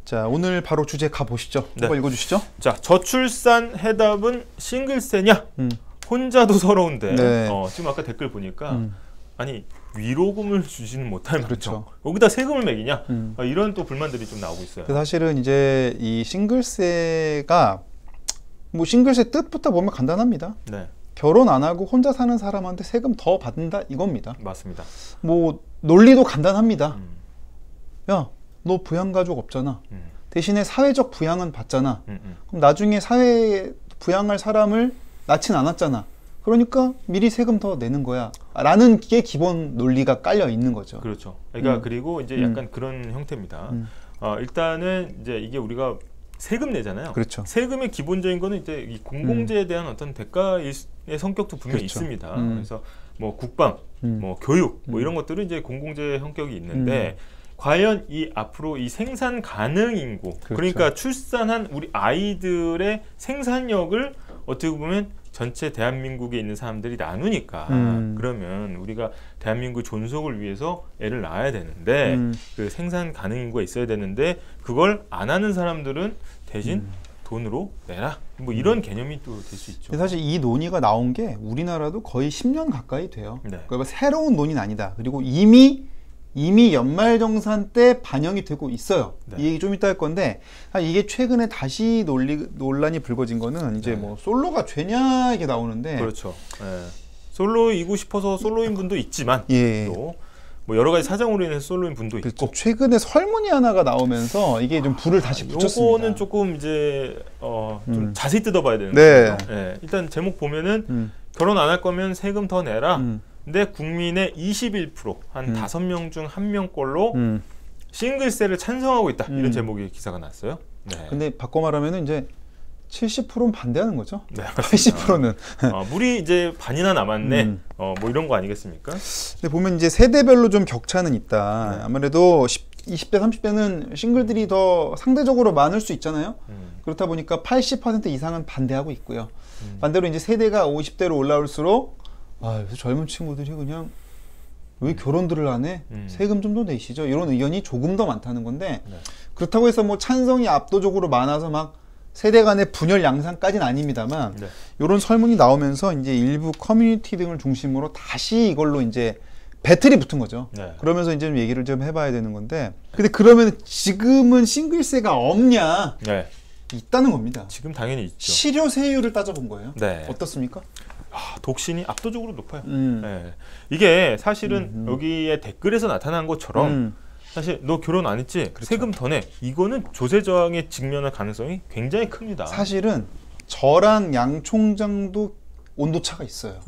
자, 오늘 바로 주제 가보시죠. 네. 한번 읽어주시죠. 자, 저출산 해답은 싱글세냐? 혼자도 서러운데. 네. 지금 아까 댓글 보니까 아니 위로금을 주지는 못할 그렇죠. 만큼 여기다 세금을 매기냐? 이런 또 불만들이 좀 나오고 있어요. 사실은 이제 이 싱글세가 뭐 싱글세 뜻부터 보면 간단합니다. 네. 결혼 안 하고 혼자 사는 사람한테 세금 더 받는다 이겁니다. 맞습니다. 뭐 논리도 간단합니다. 야, 너 부양가족 없잖아. 대신에 사회적 부양은 받잖아. 그럼 나중에 사회에 부양할 사람을 낳진 않았잖아. 그러니까 미리 세금 더 내는 거야 라는 게 기본 논리가 깔려 있는 거죠. 그렇죠. 그러니까 그리고 이제 약간 그런 형태입니다. 일단은 이제 이게 우리가 세금 내잖아요. 그렇죠. 세금의 기본적인 거는 이제 이 공공재에 대한 어떤 대가의 성격도 분명히 그렇죠. 있습니다. 그래서 뭐 국방, 뭐 교육, 뭐 이런 것들은 이제 공공재 성격이 있는데 과연 이 앞으로 이 생산 가능 인구, 그렇죠. 그러니까 출산한 우리 아이들의 생산력을 어떻게 보면 전체 대한민국에 있는 사람들이 나누니까 그러면 우리가 대한민국 존속을 위해서 애를 낳아야 되는데 그 생산 가능 인구가 있어야 되는데 그걸 안 하는 사람들은 대신 돈으로 내라 뭐 이런 개념이 또 될 수 있죠. 사실 이 논의가 나온 게 우리나라도 거의 10년 가까이 돼요. 네. 그러니까 새로운 논의는 아니다. 그리고 이미 연말정산 때 반영이 되고 있어요. 네. 이 얘기 좀 이따 할 건데 이게 최근에 다시 논란이 불거진 거는 이제 네. 뭐 솔로가 죄냐 이게 나오는데 그렇죠. 예. 솔로이고 싶어서 솔로인 분도 있지만 예. 또 뭐 여러 가지 사정으로 인해서 솔로인 분도 그렇죠. 있고 최근에 설문이 하나가 나오면서 이게 좀 불을 다시 붙였습니다. 요거는 조금 이제 좀 자세히 뜯어봐야 되는 네. 거죠. 예. 일단 제목 보면은 결혼 안 할 거면 세금 더 내라. 근데 국민의 21%, 한 5명 중 1명꼴로 싱글세를 찬성하고 있다. 이런 제목의 기사가 났어요. 네. 근데 바꿔 말하면 이제 70%는 반대하는 거죠. 네, 80%는. 물이 이제 반이나 남았네. 뭐 이런 거 아니겠습니까? 근데 보면 이제 세대별로 좀 격차는 있다. 네. 아무래도 20대, 30대는 싱글들이 더 상대적으로 많을 수 있잖아요. 그렇다 보니까 80% 이상은 반대하고 있고요. 반대로 이제 세대가 50대로 올라올수록 요새 젊은 친구들이 그냥 왜 결혼들을 안 해? 세금 좀 더 내시죠. 이런 의견이 조금 더 많다는 건데 네. 그렇다고 해서 뭐 찬성이 압도적으로 많아서 막 세대 간의 분열 양상까지는 아닙니다만 네. 이런 설문이 나오면서 이제 일부 커뮤니티 등을 중심으로 다시 이걸로 이제 배틀이 붙은 거죠. 네. 그러면서 이제 좀 얘기를 좀 해봐야 되는 건데 근데 그러면 지금은 싱글세가 없냐? 네. 있다는 겁니다. 지금 당연히 있죠. 실효세율을 따져본 거예요. 네. 어떻습니까? 독신이 압도적으로 높아요. 네. 이게 사실은 여기에 댓글에서 나타난 것처럼 사실 너 결혼 안 했지? 그렇죠. 세금 더 내. 이거는 조세 저항에 직면할 가능성이 굉장히 큽니다. 사실은 저랑 양 총장도 온도차가 있어요.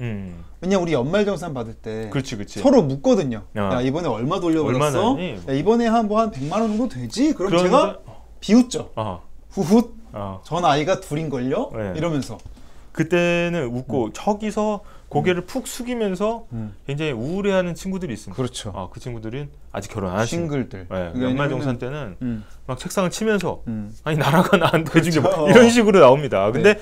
왜냐면 우리 연말정산 받을 때 그렇지. 서로 묻거든요. 야 이번에 얼마 돌려받았어? 얼마 야, 이번에 한 100만 원 정도 되지? 그럼 그런데, 제가 비웃죠. 후훗 전 아이가 둘인걸요? 네. 이러면서 그때는 웃고 저기서 고개를 푹 숙이면서 굉장히 우울해하는 친구들이 있습니다. 그렇죠. 그 친구들은 아직 결혼 안 하신 싱글들. 네, 연말정산 때는 막 책상을 치면서 아니 나라가 나한테 해준 게 그렇죠. 뭐 이런 식으로 나옵니다. 근데 네.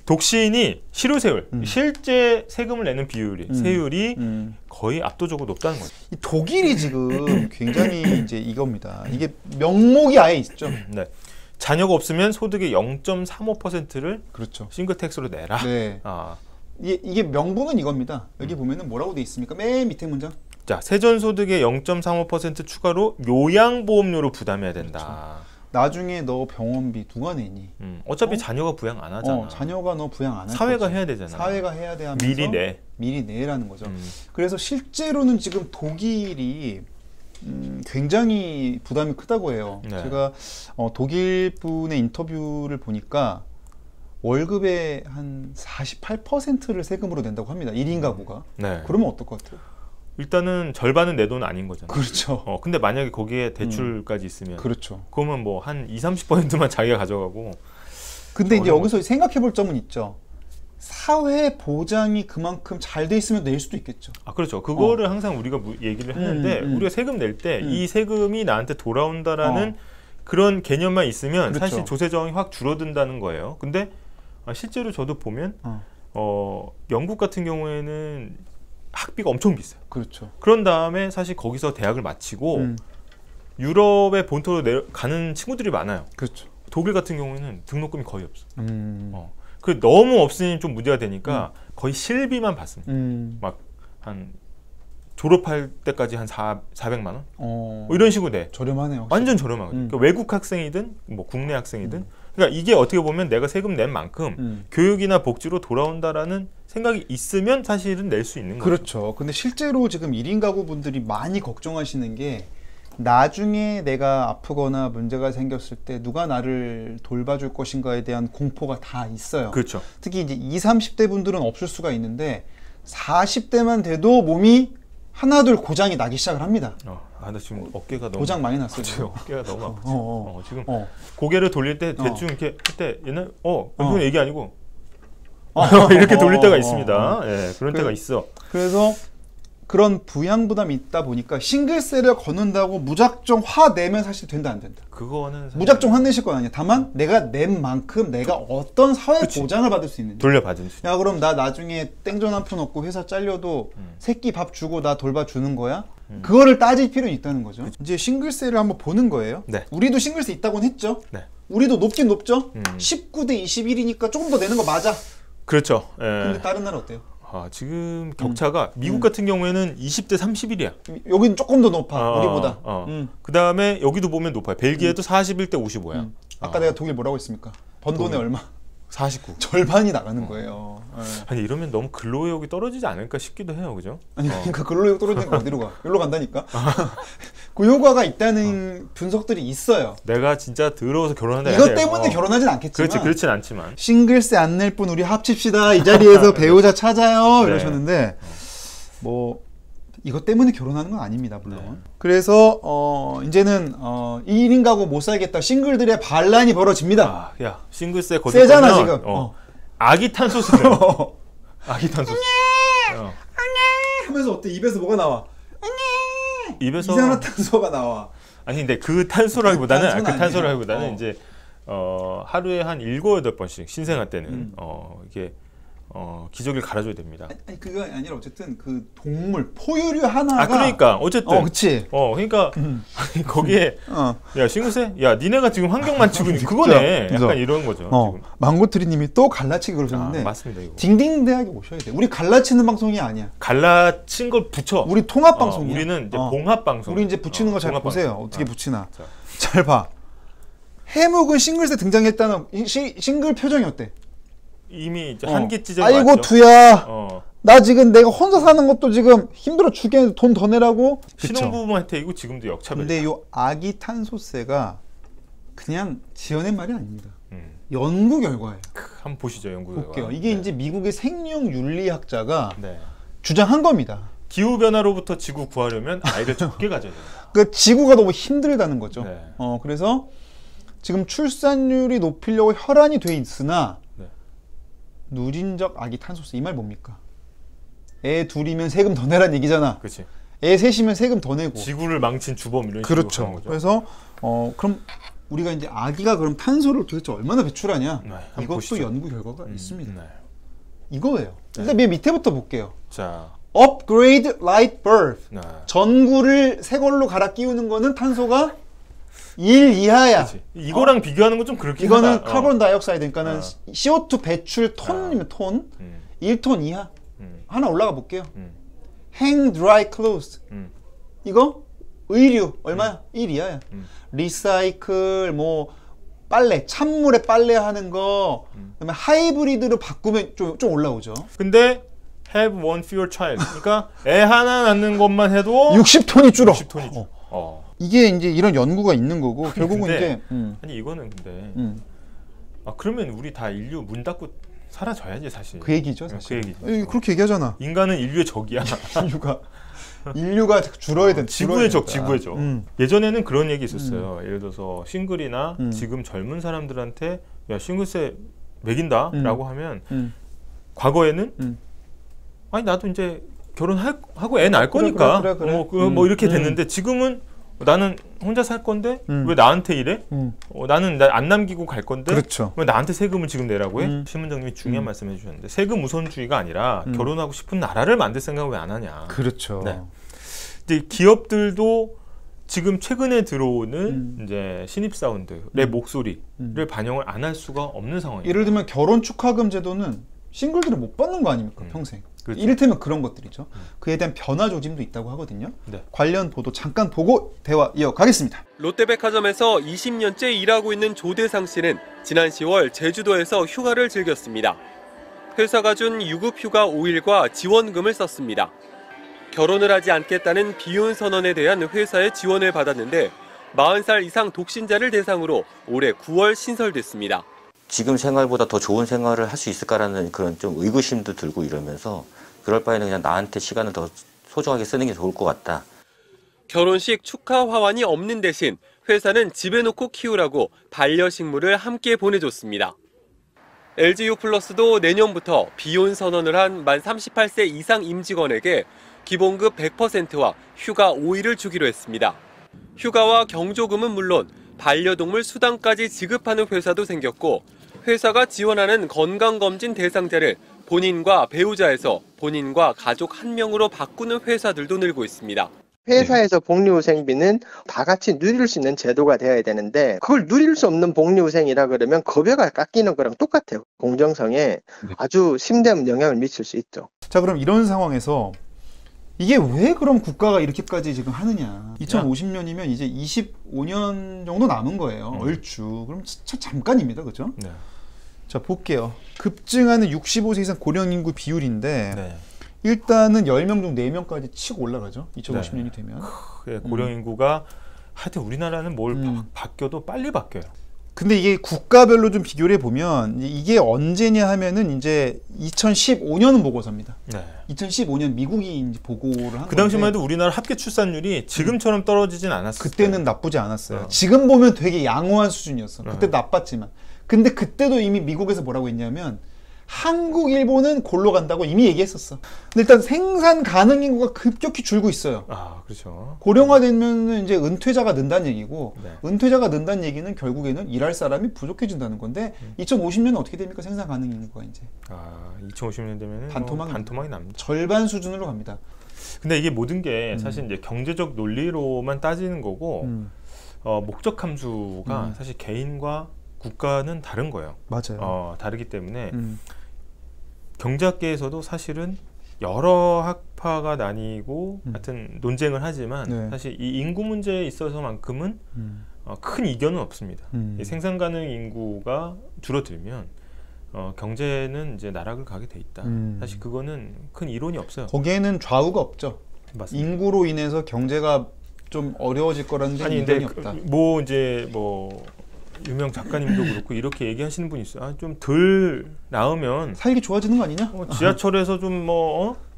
독신이 실효세율, 실제 세금을 내는 비율이 세율이 거의 압도적으로 높다는 거죠. 이 독일이 지금 굉장히 이제 이겁니다. 이게 명목이 아예 있죠. 네. 자녀가 없으면 소득의 0.35%를 그렇죠. 싱글택스로 내라. 네. 이게 명분은 이겁니다. 여기 보면은 뭐라고 돼 있습니까? 맨 밑에 문장. 자, 세전소득의 0.35% 추가로 요양보험료로 부담해야 된다. 그렇죠. 나중에 너 병원비 누가 내니? 어차피 자녀가 부양 안 하잖아. 자녀가 너 부양 안 할 사회가 거지. 해야 되잖아. 사회가 해야 돼 하면서 미리 내라는 거죠. 그래서 실제로는 지금 독일이 굉장히 부담이 크다고 해요. 네. 제가 독일 분의 인터뷰를 보니까 월급의 한 48%를 세금으로 낸다고 합니다. 1인 가구가. 네. 그러면 어떨 것 같아요? 일단은 절반은 내 돈 아닌 거잖아요. 그렇죠. 근데 만약에 거기에 대출까지 있으면 그렇죠. 그러면 뭐 한 20-30%만 자기가 가져가고. 근데 이제 여기서 생각해 볼 점은 있죠. 사회 보장이 그만큼 잘 돼 있으면 낼 수도 있겠죠. 그렇죠. 그거를 항상 우리가 얘기를 하는데 우리가 세금 낼 때 이 세금이 나한테 돌아온다라는 그런 개념만 있으면 그렇죠. 사실 조세 저항이 확 줄어든다는 거예요. 근데 실제로 저도 보면 영국 같은 경우에는 학비가 엄청 비싸요. 그렇죠. 그런 다음에 사실 거기서 대학을 마치고 유럽의 본토로 가는 친구들이 많아요. 그렇죠. 독일 같은 경우에는 등록금이 거의 없어. 그 너무 없으니 좀 문제가 되니까 거의 실비만 받습니다. 막 한 졸업할 때까지 한 400만 원? 뭐 이런 식으로 돼. 저렴하네요. 완전 저렴하거든요. 그러니까 외국 학생이든 뭐 국내 학생이든 그러니까 이게 어떻게 보면 내가 세금 낸 만큼 교육이나 복지로 돌아온다라는 생각이 있으면 사실은 낼 수 있는 거죠. 그렇죠. 근데 실제로 지금 1인 가구 분들이 많이 걱정하시는 게 나중에 내가 아프거나 문제가 생겼을 때 누가 나를 돌봐줄 것인가에 대한 공포가 다 있어요. 그렇죠. 특히 이제 20, 30대 분들은 없을 수가 있는데 40대만 돼도 몸이 하나둘 고장이 나기 시작을 합니다. 나 지금 어깨가 너무 고장 많이 났어요. 지금 어깨가 너무 아프죠. 지금 어. 고개를 돌릴 때 대충 이렇게 할 때 옛날 그건 얘기 아니고 이렇게 돌릴 때가 있습니다. 예, 그런 때가 있어. 그래서 그런 부양 부담이 있다 보니까 싱글세를 거는다고 무작정 화내면 사실 된다 안 된다. 그거는 무작정 화내실 건 아니야. 다만 내가 낸 만큼 내가 어떤 사회 보장을 받을 수 있는지. 돌려받을 수. 야 그럼 나 나중에 땡전 한 푼 없고 회사 잘려도 새끼 밥 주고 나 돌봐주는 거야? 그거를 따질 필요는 있다는 거죠. 이제 싱글세를 한번 보는 거예요. 네. 우리도 싱글세 있다고는 했죠. 네. 우리도 높긴 높죠. 19대 21이니까 조금 더 내는 거 맞아. 그렇죠. 예. 근데 다른 나라 어때요? 지금 격차가 미국 같은 경우에는 20대 31이야. 여기는 조금 더 높아. 우리보다. 그 다음에 여기도 보면 높아요. 벨기에도 41대 55야. 아까 내가 독일 뭐라고 했습니까? 번 돈의 얼마? 49. 절반이 나가는 거예요. 아니 이러면 너무 근로의욕이 떨어지지 않을까 싶기도 해요, 그죠? 아니 그러니까 근로의욕 떨어지는 거 어디로 가? 여기로 간다니까. 그 효과가 있다는 분석들이 있어요. 내가 진짜 더러워서 결혼한다. 이것 때문에 결혼하진 않겠지만. 그렇지, 그렇진 않지만. 싱글세 안 낼 뿐 우리 합칩시다. 이 자리에서 배우자 찾아요. 이러셨는데 뭐 이것 때문에 결혼하는 건 아닙니다, 물론. 네. 그래서 이제는 1인 가구 못 살겠다. 싱글들의 반란이 벌어집니다. 야, 싱글세 거듭 세잖아 지금. 아기 탄소세. 아기 탄소세. 하면서 어때? 입에서 뭐가 나와? 입에서 이산화탄소가 나와. 아니 근데 그 탄소라기보다는 이제 하루에 한 7, 8번씩 신생아 때는 이게 기저귀를 갈아줘야 됩니다. 아니 그거 아니라 어쨌든 그 동물 포유류 하나가 그러니까 어쨌든 그치. 그러니까 아니, 거기에 야 싱글세 야 니네가 지금 환경 만지고 있는 그거네. 약간 이런 거죠. 지금. 망고트리님이 또 갈라치기 그러셨는데 맞습니다. 이거. 딩딩대학에 오셔야 돼. 우리 갈라치는 방송이 아니야. 갈라친 걸 붙여. 우리 통합 방송이야. 우리는 이제 봉합 방송. 우리 이제 붙이는 거 잘 보세요. 어떻게 붙이나. 잘 봐. 해묵은 싱글세 등장했다는 싱글 표정이 어때? 이미 이제 한계 찢어. 아이고 두야. 나 지금 내가 혼자 사는 것도 지금 힘들어 죽겠는데 돈 더 내라고. 신혼부부한테 이거 지금도 역차별. 근데 요 아기 탄소세가 그냥 지어낸 말이 아닙니다. 연구 결과예요. 한번 보시죠, 연구 결과. 볼게요. 이게 이제 미국의 생육윤리학자가 주장한 겁니다. 기후 변화로부터 지구 구하려면 아이를 적게 가져야 된다. 그러니까 지구가 너무 힘들다는 거죠. 그래서 지금 출산율이 높이려고 혈안이 돼 있으나 누진적 아기 탄소세 이 말 뭡니까? 애 둘이면 세금 더 내란 얘기잖아. 그렇지. 애 셋이면 세금 더 내고. 지구를 망친 주범 이런 그렇죠. 식으로 하는 거죠. 그래서 그럼 우리가 이제 아기가 그럼 탄소를 도대체 얼마나 배출하냐? 이것도 보시죠. 연구 결과가 있습니다. 이거예요. 일단 맨 밑에부터 볼게요. 자, upgrade light bulb. 전구를 새 걸로 갈아 끼우는 거는 탄소가 1 이하야. 그치. 이거랑 비교하는 건 좀 그렇긴 이거는 하다. 카본 다이옥사이드 그러니까는 CO2 배출 톤이면 톤 1톤 이하. 하나 올라가 볼게요. hang dry clothes. 이거 의류 얼마야? 1 이하야. 리사이클 뭐 빨래 찬물에 빨래하는 거 그다음에 하이브리드로 바꾸면 좀 올라오죠. 근데 have one fewer child. 그러니까 애 하나 낳는 것만 해도 60톤이 줄어. 60톤이 줄어. 이게 이제 이런 연구가 있는 거고 결국은 근데, 이제 아니 이거는 근데 그러면 우리 다 인류 문 닫고 사라져야지 사실. 그 얘기죠 사실. 그 얘기죠. 그렇게 얘기하잖아. 인간은 인류의 적이야. 인류가 줄어야 돼. 지구의 적, 지구의 적. 예전에는 그런 얘기 있었어요. 예를 들어서 싱글이나 지금 젊은 사람들한테 야 싱글세 매긴다라고 하면 과거에는 아니 나도 이제 결혼하고 애 낳을 거니까 그래. 뭐 이렇게 됐는데 지금은 나는 혼자 살 건데 왜 나한테 이래? 나는 안 남기고 갈 건데 그렇죠. 왜 나한테 세금을 지금 내라고 해? 신문장님이 중요한 말씀 해주셨는데 세금 우선주의가 아니라 결혼하고 싶은 나라를 만들 생각을 왜 안 하냐. 그렇죠. 네. 이제 기업들도 지금 최근에 들어오는 이제 신입 사운드의 목소리를 반영을 안 할 수가 없는 상황이에요. 예를 들면 결혼 축하금 제도는 싱글들은 못 받는 거 아닙니까? 평생. 그렇죠. 이를테면 그런 것들이죠. 그에 대한 변화 조짐도 있다고 하거든요. 네. 관련 보도 잠깐 보고 대화 이어가겠습니다. 롯데백화점에서 20년째 일하고 있는 조대상 씨는 지난 10월 제주도에서 휴가를 즐겼습니다. 회사가 준 유급휴가 5일과 지원금을 썼습니다. 결혼을 하지 않겠다는 비혼 선언에 대한 회사의 지원을 받았는데 40살 이상 독신자를 대상으로 올해 9월 신설됐습니다. 지금 생활보다 더 좋은 생활을 할 수 있을까라는 그런 좀 의구심도 들고 이러면서 그럴 바에는 그냥 나한테 시간을 더 소중하게 쓰는 게 좋을 것 같다. 결혼식 축하 화환이 없는 대신 회사는 집에 놓고 키우라고 반려식물을 함께 보내줬습니다. LG유플러스도 내년부터 비혼 선언을 한 만 38세 이상 임직원에게 기본급 100%와 휴가 5일을 주기로 했습니다. 휴가와 경조금은 물론 반려동물 수당까지 지급하는 회사도 생겼고 회사가 지원하는 건강검진 대상자를 본인과 배우자에서 본인과 가족 한 명으로 바꾸는 회사들도 늘고 있습니다. 회사에서 복리후생비는 다 같이 누릴 수 있는 제도가 되어야 되는데 그걸 누릴 수 없는 복리후생이라 그러면 급여가 깎이는 거랑 똑같아요. 공정성에 아주 심대한 영향을 미칠 수 있죠. 자, 그럼 이런 상황에서 이게 왜 그럼 국가가 이렇게까지 지금 하느냐. 2050년이면 이제 25년 정도 남은 거예요. 얼추. 그럼 진짜 잠깐입니다. 그죠? 네. 자, 볼게요. 급증하는 65세 이상 고령 인구 비율인데 네. 일단은 10명 중 4명까지 치고 올라가죠. 2050년이 되면. 고령 인구가 하여튼 우리나라는 뭘 바뀌어도 빨리 바뀌어요. 근데 이게 국가별로 좀 비교를 해보면 이게 언제냐 하면은 이제 2015년 보고서입니다. 네. 2015년 미국이 이제 보고를 한 건데 그 당시만 해도 우리나라 합계 출산율이 지금처럼 떨어지진 않았어요. 그때는 나쁘지 않았어요. 지금 보면 되게 양호한 수준이었어. 그때 나빴지만. 근데 그때도 이미 미국에서 뭐라고 했냐면 한국, 일본은 골로 간다고 이미 얘기했었어. 근데 일단 생산 가능 인구가 급격히 줄고 있어요. 아, 그렇죠. 고령화되면 이제 은퇴자가 는다는 얘기고, 네. 은퇴자가 는다는 얘기는 결국에는 일할 사람이 부족해진다는 건데, 2050년은 어떻게 됩니까? 생산 가능 인구가 이제. 아, 2050년 되면 반토막이 납니다. 절반 수준으로 갑니다. 근데 이게 모든 게 사실 이제 경제적 논리로만 따지는 거고, 목적 함수가 사실 개인과 국가는 다른 거예요. 맞아요. 다르기 때문에 경제학계에서도 사실은 여러 학파가 나뉘고 하여튼 논쟁을 하지만 네. 사실 이 인구 문제에 있어서만큼은 큰 이견은 없습니다. 이 생산 가능 인구가 줄어들면 경제는 이제 나락을 가게 돼 있다. 사실 그거는 큰 이론이 없어요. 거기에는 좌우가 없죠. 맞습니다. 인구로 인해서 경제가 좀 어려워질 거라는 데 이견이 없다. 뭐 유명 작가님도 그렇고 이렇게 얘기하시는 분이 있어요. 아, 좀 덜 나으면 살기 좋아지는 거 아니냐? 지하철에서 좀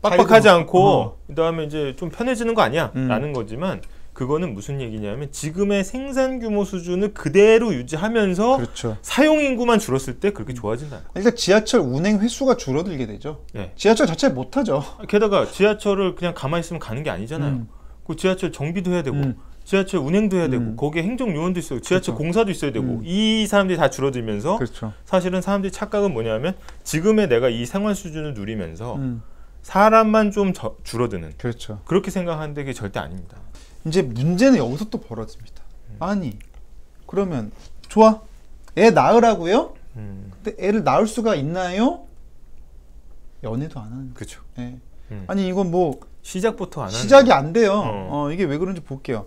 빡빡하지 않고 그다음에 이제 좀 편해지는 거 아니야? 라는 거지만 그거는 무슨 얘기냐면 지금의 생산 규모 수준을 그대로 유지하면서 그렇죠. 사용 인구만 줄었을 때 그렇게 좋아진다. 일단 지하철 운행 횟수가 줄어들게 되죠. 네. 지하철 자체 못 타죠. 게다가 지하철을 그냥 가만히 있으면 가는 게 아니잖아요. 그 지하철 정비도 해야 되고 지하철 운행도 해야 되고 거기에 행정요원도 있어요. 지하철 그렇죠. 공사도 있어야 되고 이 사람들이 다 줄어들면서 그렇죠. 사실은 사람들이 착각은 뭐냐면 지금의 내가 이 생활 수준을 누리면서 사람만 좀 줄어드는 그렇죠. 그렇게 생각하는데 그게 절대 아닙니다. 이제 문제는 여기서 또 벌어집니다. 아니 그러면 좋아 애 낳으라고요? 근데 애를 낳을 수가 있나요? 연애도 안 하는 그렇죠. 예. 아니 이건 뭐 시작부터 안 하는 시작이 안 돼요. 이게 왜 그런지 볼게요.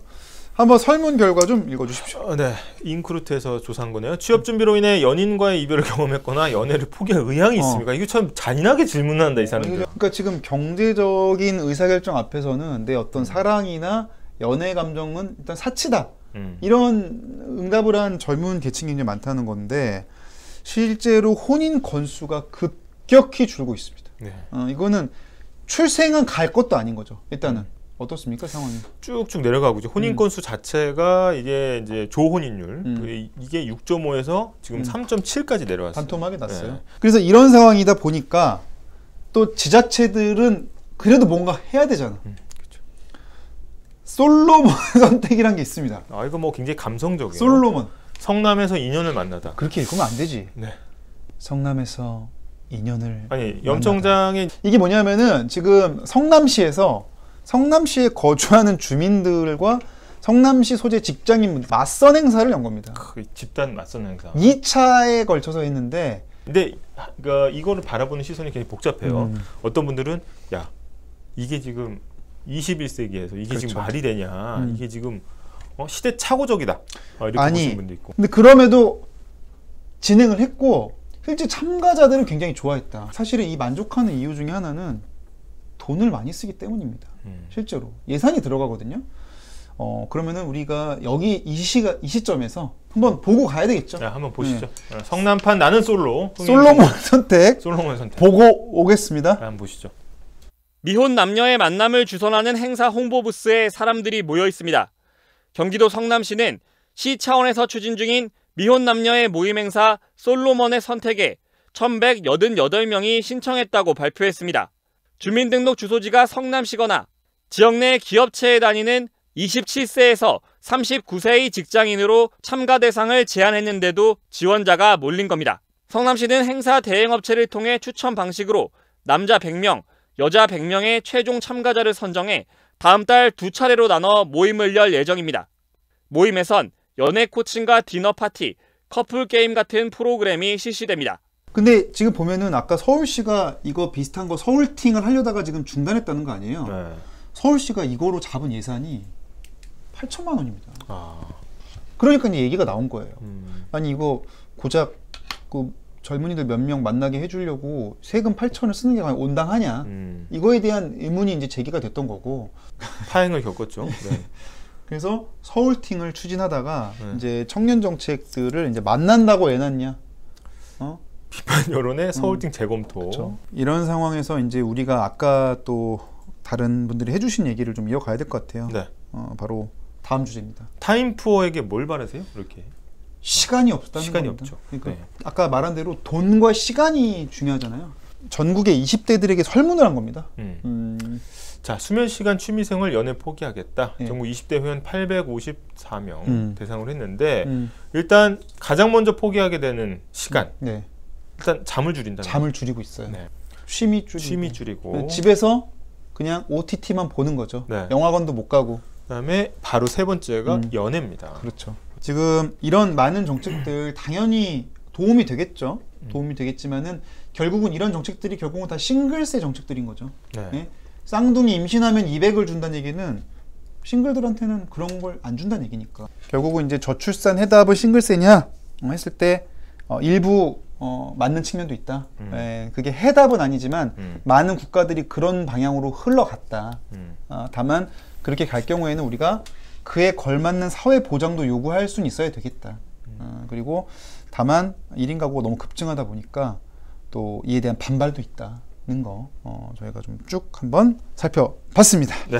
한번 설문 결과 좀 읽어주십시오. 네, 인크루트에서 조사한 거네요. 취업 준비로 인해 연인과의 이별을 경험했거나 연애를 포기할 의향이 있습니까? 이거 참 잔인하게 질문한다 이 사람들. 그러니까 지금 경제적인 의사결정 앞에서는 내 어떤 사랑이나 연애 감정은 일단 사치다. 이런 응답을 한 젊은 계층이 이제 많다는 건데 실제로 혼인 건수가 급격히 줄고 있습니다. 네. 이거는 출생은 갈 것도 아닌 거죠. 일단은 어떻습니까 상황이? 쭉쭉 내려가고 있죠. 혼인 건수 자체가 이게 이제 조혼인율 이게 6.5에서 지금 3.7까지 내려왔어요. 반토막이 났어요. 네. 그래서 이런 상황이다 보니까 또 지자체들은 그래도 뭔가 해야 되잖아. 그렇죠. 솔로몬 선택이란 게 있습니다. 아 이거 뭐 굉장히 감성적이에요. 솔로몬. 성남에서 인연을 만나다. 그렇게 읽으면 안 되지. 네. 성남에서 인연을 아니 염청장에 이게 뭐냐면은 지금 성남시에 거주하는 주민들과 성남시 소재 직장인분들 맞선 행사를 연 겁니다. 집단 맞선 행사. 2차에 걸쳐서 했는데 근데 그러니까 이거를 바라보는 시선이 굉장히 복잡해요. 어떤 분들은 야 이게 지금 21세기에서 이게 그렇죠. 지금 말이 되냐? 이게 지금 시대착오적이다. 이렇게 아니, 보시는 분도 있고. 근데 그럼에도 진행을 했고 실제 참가자들은 굉장히 좋아했다. 사실은 이 만족하는 이유 중에 하나는 돈을 많이 쓰기 때문입니다. 실제로 예산이 들어가거든요. 그러면은 우리가 여기 이 시점에서 한번 보고 가야 되겠죠. 자, 한번 보시죠. 성남판 나는 솔로. 솔로몬 선택. 솔로몬 선택. 보고 오겠습니다. 한번 보시죠. 미혼 남녀의 만남을 주선하는 행사 홍보 부스에 사람들이 모여 있습니다. 경기도 성남시는 시 차원에서 추진 중인 미혼 남녀의 모임 행사 솔로몬의 선택에 1,188명이 신청했다고 발표했습니다. 주민등록 주소지가 성남시거나 지역 내 기업체에 다니는 27세에서 39세의 직장인으로 참가 대상을 제한했는데도 지원자가 몰린 겁니다. 성남시는 행사 대행업체를 통해 추천 방식으로 남자 100명, 여자 100명의 최종 참가자를 선정해 다음 달 2차례로 나눠 모임을 열 예정입니다. 모임에선 연애 코칭과 디너 파티, 커플 게임 같은 프로그램이 실시됩니다. 근데 지금 보면은 아까 서울시가 이거 비슷한 거 서울팅을 하려다가 지금 중단했다는 거 아니에요? 네. 서울시가 이거로 잡은 예산이 8천만 원입니다. 그러니까 이제 얘기가 나온 거예요. 아니 이거 고작 그 젊은이들 몇 명 만나게 해주려고 세금 8천을 쓰는 게 온당하냐? 이거에 대한 의문이 이제 제기가 됐던 거고. 파행을 겪었죠. 네. 그래서 서울팅을 추진하다가 이제 청년 정책들을 이제 만난다고 해놨냐? 비판 여론의 서울팅 재검토. 그렇죠. 이런 상황에서 이제 우리가 아까 또 다른 분들이 해주신 얘기를 좀 이어가야 될 것 같아요. 네. 바로 다음 주제입니다. 타임푸어에게 뭘 바라세요? 이렇게 시간이 없다는 시간이 겁니다. 없죠. 그러니까 네. 아까 말한 대로 돈과 시간이 중요하잖아요. 전국의 20대들에게 설문을 한 겁니다. 자, 수면 시간 취미생활 연애 포기하겠다. 네. 전국 20대 회원 854명 대상으로 했는데 일단 가장 먼저 포기하게 되는 시간. 네. 일단 잠을 줄인다. 잠을 줄이고 있어요. 네. 취미 줄이고. 취미 줄이고. 집에서 그냥 OTT만 보는 거죠. 네. 영화관도 못 가고. 그다음에 바로 세 번째가 연애입니다. 그렇죠. 지금 이런 많은 정책들 당연히 도움이 되겠죠. 도움이 되겠지만은 결국은 이런 정책들이 결국은 다 싱글세 정책들인 거죠. 네. 예? 쌍둥이 임신하면 200을 준다는 얘기는 싱글들한테는 그런 걸 안 준다는 얘기니까. 결국은 이제 저출산 해답을 싱글세냐 했을 때 일부 맞는 측면도 있다. 예, 그게 해답은 아니지만 많은 국가들이 그런 방향으로 흘러갔다. 다만 그렇게 갈 경우에는 우리가 그에 걸맞는 사회 보장도 요구할 수는 있어야 되겠다. 그리고 다만 1인 가구가 너무 급증하다 보니까 또 이에 대한 반발도 있다는 거 저희가 좀 쭉 한번 살펴봤습니다. 네.